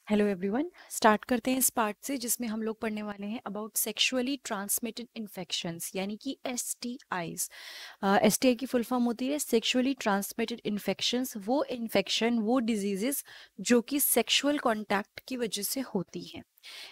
Hello everyone, start करते हैं इस पार्ट से जिसमें हम लोग पढ़ने वाले हैं अबाउट सेक्सुअली ट्रांसमिटेड इन्फेक्शंस यानी कि एसटीआईज। एसटीआई की फुल फॉर्म होती है सेक्सुअली ट्रांसमिटेड इन्फेक्शंस, वो इन्फेक्शन, वो डिजीजेस जो कि सेक्सुअल कॉन्टैक्ट की वजह से होती हैं।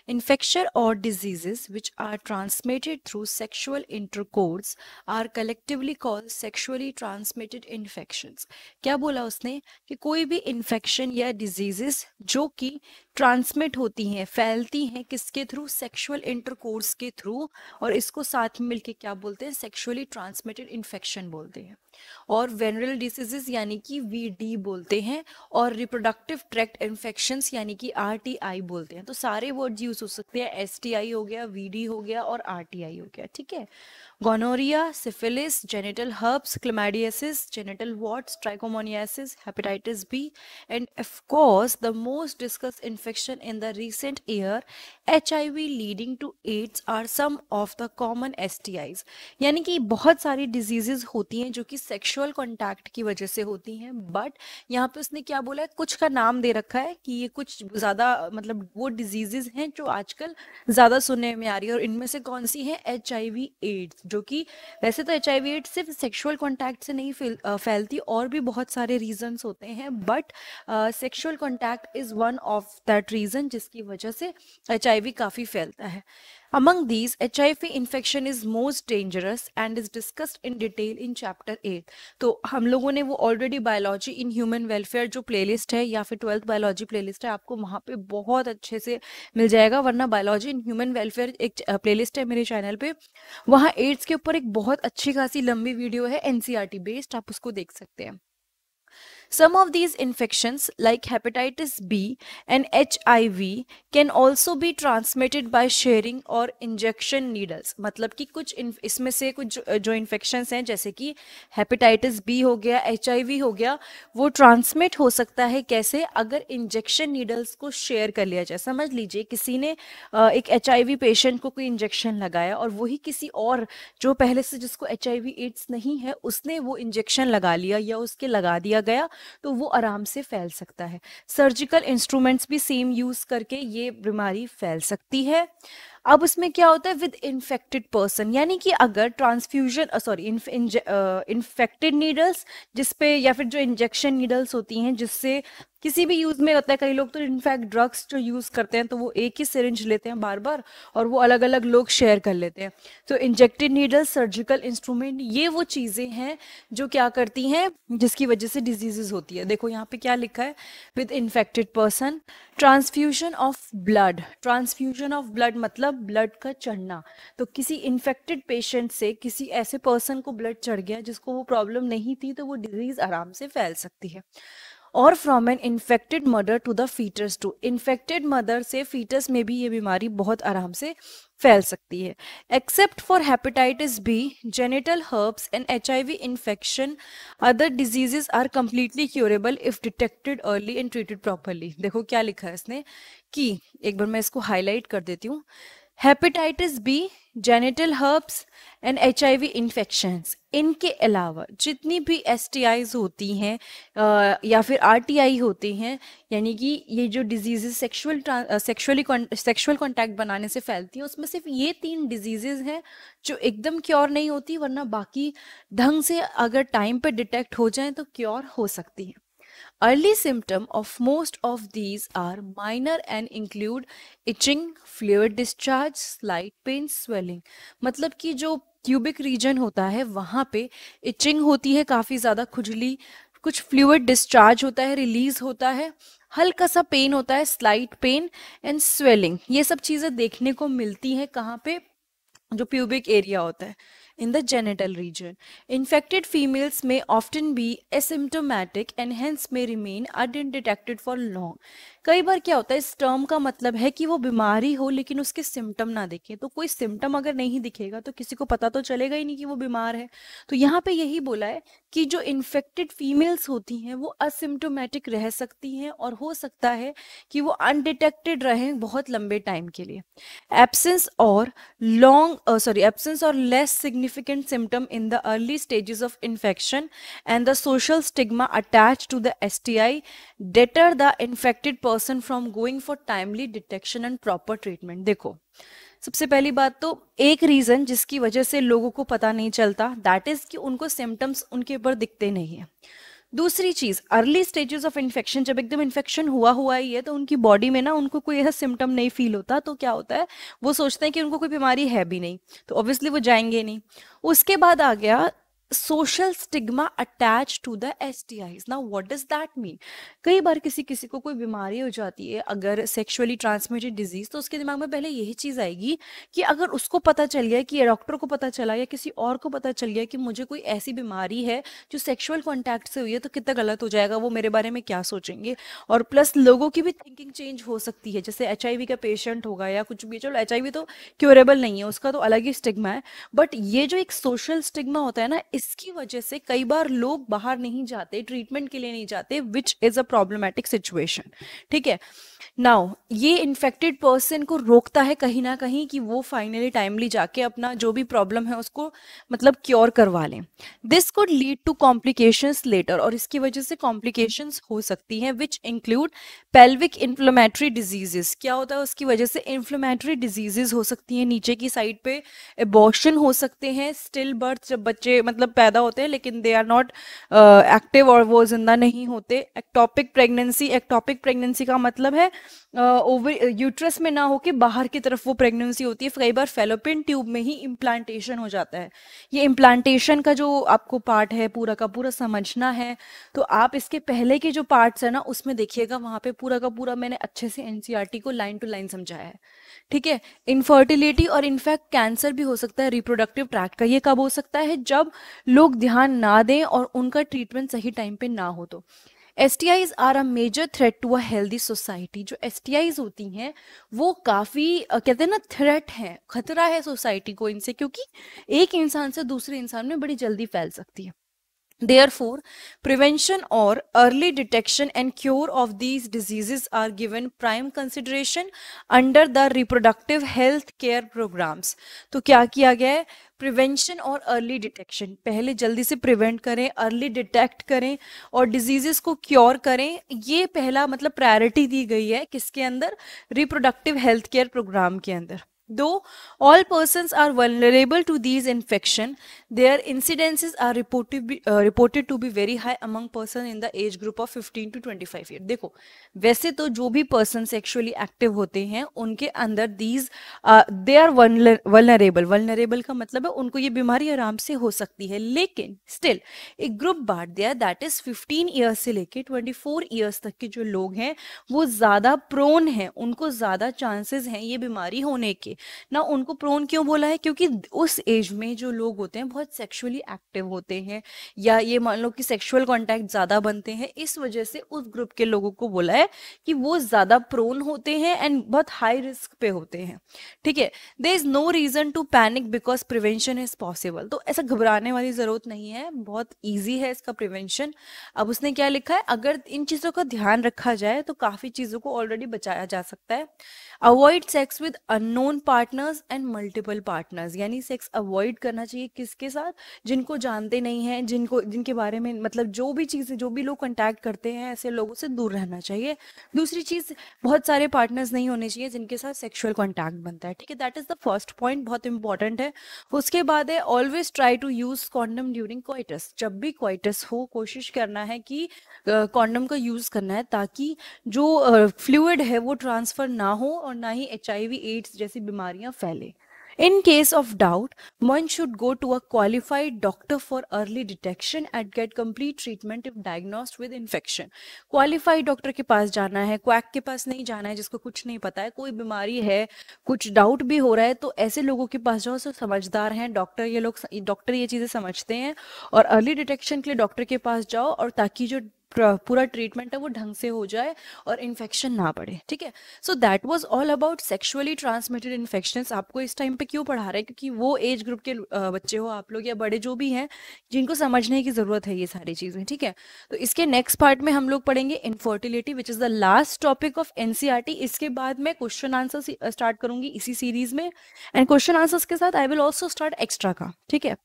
Infection or diseases which are transmitted through sexual intercourse are collectively called sexually transmitted infections. क्या बोला उसने कि कोई भी इन्फेक्शन या डिजीजेस जो कि ट्रांसमिट होती हैं, फैलती हैं, किसके थ्रू? सेक्सुअल इंटरकोर्स के थ्रू, और इसको साथ में मिलके क्या बोलते हैं? सेक्सुअली ट्रांसमिटेड इन्फेक्शन बोलते हैं। और वेनरल डिसीजेस यानी कि वीडी बोलते हैं, और रिप्रोडक्टिव ट्रैक्ट इन्फेक्शंस यानी कि आरटीआई बोलते हैं। तो सारे वर्ड्स यूज हो सकते हैं, एसटीआई हो गया, वीडी हो गया और आरटीआई हो गया, ठीक है। Gonorrhoea, syphilis, genital herpes, chlamydiasis, genital warts, trichomoniasis, hepatitis B, and of course the most discussed infection in the recent year, HIV leading to AIDS, are some of the common STIs। यानी कि बहुत सारी diseases होती हैं जो कि sexual contact की वजह से होती हैं, बट यहाँ पे उसने क्या बोला है, कुछ का नाम दे रखा है कि ये कुछ ज़्यादा मतलब वो डिजीजेस हैं जो आजकल ज़्यादा सुनने में आ रही है। और इनमें से कौन सी है? HIV एड्स, जो कि वैसे तो HIV एड्स सिर्फ सेक्सुअल कॉन्टैक्ट से नहीं फैलती, और भी बहुत सारे रीजंस होते हैं, but sexual contact is one of that reason जिसकी वजह से HIV काफ़ी फैलता है। Among these, HIV infection is most dangerous and is discussed in detail in chapter 8। तो हम लोगों ने वो already biology in human welfare जो प्लेलिस्ट है या फिर 12th बायोलॉजी प्लेलिस्ट है, आपको वहाँ पे बहुत अच्छे से मिल जाएगा। वरना बायोलॉजी इन ह्यूमन वेलफेयर एक प्लेलिस्ट है मेरे चैनल पे, वहाँ एड्स के ऊपर एक बहुत अच्छी खासी लंबी वीडियो है एनसीईआरटी बेस्ड, आप उसको देख सकते हैं। Some of these infections, like hepatitis B and HIV, can also be transmitted by sharing or injection needles। मतलब कि कुछ इसमें से कुछ जो इन्फेक्शंस हैं जैसे कि हेपेटाइटिस बी हो गया, HIV हो गया, वो ट्रांसमिट हो सकता है कैसे? अगर इंजेक्शन नीडल्स को शेयर कर लिया जाए। समझ लीजिए किसी ने एक HIV पेशेंट को कोई इंजेक्शन लगाया और वही किसी और जो पहले से जिसको HIV एड्स नहीं है उसने वो इंजेक्शन लगा लिया या उसके लगा दिया गया, तो वो आराम से फैल सकता है। सर्जिकल इंस्ट्रूमेंट्स भी सेम यूज करके ये बीमारी फैल सकती है। अब उसमें क्या होता है? विद इन्फेक्टेड पर्सन, यानी कि अगर ट्रांसफ्यूजन सॉरी इन्फेक्टेड नीडल्स जिसपे, या फिर जो इंजेक्शन नीडल्स होती हैं जिससे किसी भी यूज में होता है, कई लोग तो इनफैक्ट ड्रग्स जो यूज करते हैं तो वो एक ही सिरिंज लेते हैं बार बार और वो अलग अलग लोग शेयर कर लेते हैं। तो इंजेक्टेड नीडल्स, सर्जिकल इंस्ट्रूमेंट, ये वो चीजें हैं जो क्या करती हैं, जिसकी वजह से डिजीजेस होती है। देखो यहाँ पे क्या लिखा है, with infected person, transfusion of blood. Transfusion of blood मतलब ब्लड का चढ़ना। तो किसी इन्फेक्टेड पेशेंट से किसी ऐसे पर्सन को ब्लड चढ़ गया जिसको वो प्रॉब्लम नहीं थी, तो वो डिजीज आराम से फैल सकती है। और from an infected mother to the foetus too, infected mother से फीटस में भी ये बीमारी बहुत आराम से फैल सकती है। Except for hepatitis B, genital herpes and HIV infection, other diseases are completely curable if detected early and treated properly. देखो क्या लिखा है इसने, कि एक बार मैं इसको हाईलाइट कर देती हूँ। Hepatitis B, genital herpes and HIV infections, इनके अलावा जितनी भी STIs होती हैं या फिर RTI होते हैं, यानी कि ये जो डिजीजेस सेक्सुअल कॉन्टैक्ट बनाने से फैलती हैं, उसमें सिर्फ ये 3 डिजीजेस हैं जो एकदम क्योर नहीं होती, वरना बाकी ढंग से अगर टाइम पे डिटेक्ट हो जाए तो क्योर हो सकती है। Early symptoms of most of these are minor and include itching, fluid discharge, slight pain, swelling। मतलब कि जो क्यूबिक रीजन होता है वहाँ पे इचिंग होती है, काफ़ी ज़्यादा खुजली, कुछ फ्लूइड डिस्चार्ज होता है, रिलीज होता है, हल्का सा पेन होता है, स्लाइट पेन एंड स्वेलिंग। ये सब चीज़ें देखने को मिलती हैं कहाँ पे? जो प्यूबिक एरिया होता है, in the genital region। Infected females may often be asymptomatic and hence may remain undetected for long। कई बार क्या होता है, इस टर्म का मतलब है कि वो बीमारी हो लेकिन उसके सिम्टम ना दिखे। तो कोई सिम्टम अगर नहीं दिखेगा तो किसी को पता तो चलेगा ही नहीं कि वो बीमार है। तो यहाँ पे यही बोला है कि जो इन्फेक्टेड फीमेल्स होती हैं वो असिम्टोमेटिक रह सकती हैं और हो सकता है कि वो अनडिटेक्टेड रहें बहुत लंबे टाइम के लिए। एब्सेंस और absence or less significant symptom in the early stages of infection and the social stigma attached to the STI deter the infected person from going for timely detection and proper treatment. देखो, सबसे पहली बात तो एक reason जिसकी वजह से लोगों को पता नहीं चलता, दैट इज कि उनको सिम्टम्स उनके ऊपर दिखते नहीं है। दूसरी चीज, अर्ली स्टेजेस ऑफ इन्फेक्शन, जब एकदम इन्फेक्शन हुआ ही है तो उनकी बॉडी में ना उनको कोई ऐसा सिम्टम नहीं फील होता, तो क्या होता है, वो सोचते हैं कि उनको कोई बीमारी है भी नहीं, तो ऑब्वियसली वो जाएंगे नहीं। उसके बाद आ गया social stigma attach to the STIs। Now what does that mean? कई बार किसी किसी को कोई बीमारी हो जाती है, अगर सेक्सुअली ट्रांसमिटेड डिजीज, तो उसके दिमाग में पहले यही चीज आएगी कि अगर उसको पता चल गया, कि डॉक्टर को पता चला या किसी और को पता चल गया कि मुझे कोई ऐसी बीमारी है जो सेक्सुअल कॉन्टैक्ट से हुई है, तो कितना गलत हो जाएगा, वो मेरे बारे में क्या सोचेंगे। और प्लस लोगों की भी थिंकिंग चेंज हो सकती है, जैसे HIV का पेशेंट होगा या कुछ भी, चलो HIV तो क्योरेबल नहीं है, उसका तो अलग ही स्टिग्मा है, बट ये जो एक सोशल स्टिग्मा होता है ना, इसकी वजह से कई बार लोग बाहर नहीं जाते, ट्रीटमेंट के लिए नहीं जाते, which is a problematic situation. ठीक है, नाउ ये इन्फेक्टेड पर्सन को रोकता है कहीं ना कहीं कि वो फाइनली टाइमली जाके अपना जो भी प्रॉब्लम है उसको मतलब क्योर करवा लें। This could lead to complications later, और इसकी वजह से कॉम्प्लिकेशंस हो सकती हैं, which include pelvic inflammatory diseases. क्या होता है उसकी वजह से? इन्फ्लेमेटरी डिजीजेस हो सकती हैं नीचे की साइड पे, एबॉर्शन हो सकते हैं, स्टिल बर्थ, जब बच्चे मतलब पैदा होते हैं लेकिन दे आर नॉट एक्टिव और वो जिंदा नहीं होते, एक्टोपिक प्रेगनेंसी। एक्टोपिक प्रेगनेंसी का मतलब है ओवर यूट्रस में ना होके बाहर की तरफ वो प्रेगनेंसी होती है, कई बार फेलोपियन ट्यूब में ही इम्प्लांटेशन हो जाता है। ये इम्प्लांटेशन का जो आपको पार्ट है पूरा का पूरा समझना है, तो आप इसके पहले के जो पार्ट्स है ना उसमें देखिएगा, वहां पे पूरा का पूरा मैंने अच्छे से NCERT को लाइन टू लाइन समझाया है। ठीक है, इनफर्टिलिटी और इनफैक्ट कैंसर भी हो सकता है रिप्रोडक्टिव ट्रैक्ट का। ये कब हो सकता है? जब लोग ध्यान ना दें और उनका ट्रीटमेंट सही टाइम पे ना हो। तो STIs are a major threat to a healthy society. जो STIs होती हैं वो काफ़ी कहते हैं ना थ्रेट है, खतरा है सोसाइटी को इनसे, क्योंकि एक इंसान से दूसरे इंसान में बड़ी जल्दी फैल सकती है। Therefore, prevention or early detection and cure of these diseases are given prime consideration under the reproductive health care programs। तो क्या किया गया है? प्रिवेंशन और अर्ली डिटेक्शन, पहले जल्दी से प्रिवेंट करें, अर्ली डिटेक्ट करें और डिजीजेस को क्योर करें, ये पहला मतलब प्रायोरिटी दी गई है किसके अंदर? रिप्रोडक्टिव हेल्थ केयर प्रोग्राम के अंदर। Though all persons are vulnerable to these infection, their incidences are reported to be very high among person in the age group of 15 to 25 year। देखो, वैसे तो जो भी पर्सन सेक्सुअली एक्टिव होते हैं उनके अंदर दीज दे आर वल्नरेबल का मतलब है उनको ये बीमारी आराम से हो सकती है, लेकिन स्टिल एक ग्रुप बांट दिया, दैट इज 15 ईयर्स से लेके 24 ईयर्स तक के जो लोग हैं वो ज्यादा प्रोन हैं, उनको ज्यादा चांसेस हैं ये बीमारी होने के। ना उनको प्रोन क्यों बोला है? क्योंकि उस एज में जो लोग होते हैं बहुत सेक्सुअली एक्टिव होते हैं, या ये मान लो कि सेक्सुअल कांटेक्ट ज्यादा बनते हैं, इस वजह से उस ग्रुप के लोगों को बोला है कि वो ज्यादा प्रोन होते हैं एंड बहुत हाई रिस्क पे होते हैं। ठीक है, there is no reason to panic because prevention is possible. तो ऐसा घबराने वाली जरूरत नहीं है, बहुत ईजी है इसका प्रिवेंशन। अब उसने क्या लिखा है? अगर इन चीजों का ध्यान रखा जाए तो काफी चीजों को ऑलरेडी बचाया जा सकता है। Avoid sex with unknown partners and multiple partners, यानी सेक्स अवॉइड करना चाहिए किसके साथ? जिनको जानते नहीं हैं, जिनके बारे में मतलब जो भी चीज़ें जो भी लोग कांटेक्ट करते हैं ऐसे लोगों से दूर रहना चाहिए। दूसरी चीज़, बहुत सारे पार्टनर्स नहीं होने चाहिए जिनके साथ सेक्सुअल कांटेक्ट बनता है। ठीक है, that is the first point, बहुत इंपॉर्टेंट है। उसके बाद है always try to use condom during coitus. जब भी क्वाइटस हो कोशिश करना है कि कॉन्डम का यूज करना है, ताकि जो फ्लूइड है वो ट्रांसफर ना हो और ना ही HIV एड्स जैसी बीमारियां फैले। In case of doubt, one should go to a qualified doctor for early detection and get complete treatment if diagnosed with infection। Qualified doctor के पास जाना है, क्वैक के पास नहीं जाना है जिसको कुछ नहीं पता है, कोई बीमारी है, कुछ डाउट भी हो रहा है, तो ऐसे लोगों के पास जाओ, सब समझदार हैं डॉक्टर, ये लोग डॉक्टर ये चीज़ें समझते हैं, और अर्ली डिटेक्शन के लिए डॉक्टर के पास जाओ, और ताकि जो पूरा ट्रीटमेंट है वो ढंग से हो जाए और इन्फेक्शन ना बढ़े। ठीक है, so that was all about sexually transmitted infections. आपको इस टाइम पे क्यों पढ़ा रहे हैं? क्योंकि वो एज ग्रुप के बच्चे हो आप लोग या बड़े जो भी हैं जिनको समझने की ज़रूरत है ये सारी चीज़ें। ठीक है, तो इसके नेक्स्ट पार्ट में हम लोग पढ़ेंगे infertility, which is the last topic of NCERT। इसके बाद मैं क्वेश्चन आंसर स्टार्ट करूंगी इसी सीरीज में, एंड क्वेश्चन आंसर्स के साथ I will also start extra का। ठीक है,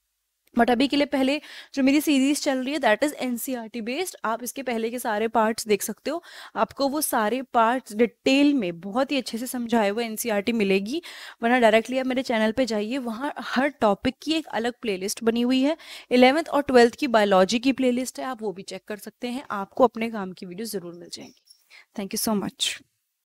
बट अभी के लिए पहले जो मेरी सीरीज चल रही है दैट इज एनसीईआरटी बेस्ड, आप इसके पहले के सारे पार्ट्स देख सकते हो, आपको वो सारे पार्ट्स डिटेल में बहुत ही अच्छे से समझाए हुए एनसीईआरटी मिलेगी। वरना डायरेक्टली आप मेरे चैनल पे जाइए, वहाँ हर टॉपिक की एक अलग प्लेलिस्ट बनी हुई है। 11th और 12th की बायोलॉजी की प्लेलिस्ट है, आप वो भी चेक कर सकते हैं, आपको अपने काम की वीडियो ज़रूर मिल जाएंगी। Thank you so much.